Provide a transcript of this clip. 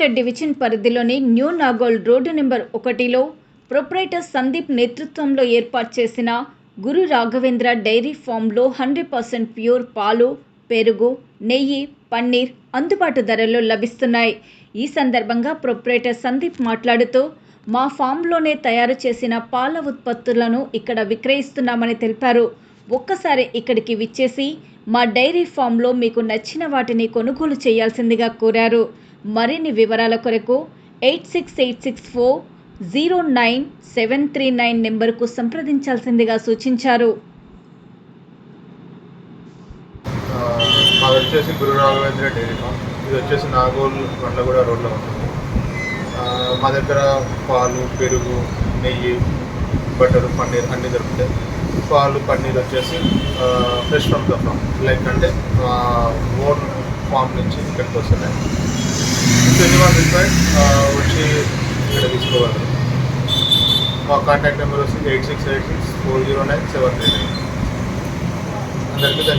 Suryapet division పరిధిలోని new Nagole road number 1లో proprietor Sandeep నేతృత్వంలో ఏర్పాటు చేసిన గురు రాఘవేంద్ర డైరీ ఫామ్లో 100% ప్యూర్ పాలు, పెరుగు, నెయ్యి, పన్నీర్ అందుబాటు ధరల్లో లభిస్తున్నాయి. ఈ సందర్భంగా ప్రొప్రైటర్ సందీప్ మాట్లాడుతూ, మా ఫామ్లోనే తయారు చేసిన పాల ఉత్పత్తులను ఇక్కడ విక్రయిస్తున్నామని తెలిపారు. ఒక్కసారి ఇక్కడికి విచ్చేసి మా డైరీ ఫామ్లో మీకు నచ్చిన వాటిని కొనుగోలు చేయాల్సిందిగా కోరారు. మరిన్ని వివరాల కొరకు 8686409739 నెంబర్కు సంప్రదించాల్సిందిగా సూచించారు. మాది వచ్చేసి గురు రాఘవేంద్ర డైరీ ఫామ్. ఇది వచ్చేసి నాగోల్ బండ్లగూడ రోడ్లో ఉంటుంది. మా దగ్గర పాలు, పెరుగు, నెయ్యి, బటర్, పన్నీర్ అన్నీ దొరుకుతాయి. పాలు, పన్నీర్ వచ్చేసి fresh from the farm, like అంటే ఓన్ ఫామ్ నుంచి ఇక్కడికి వస్తున్నాయి. ఎనీవన్ రిక్వైర్డ్ వచ్చి ఇక్కడ తీసుకోగలరు. మా కాంటాక్ట్ నెంబర్ వచ్చి 8686409739. అందరికీ ధన్యవాదాలు.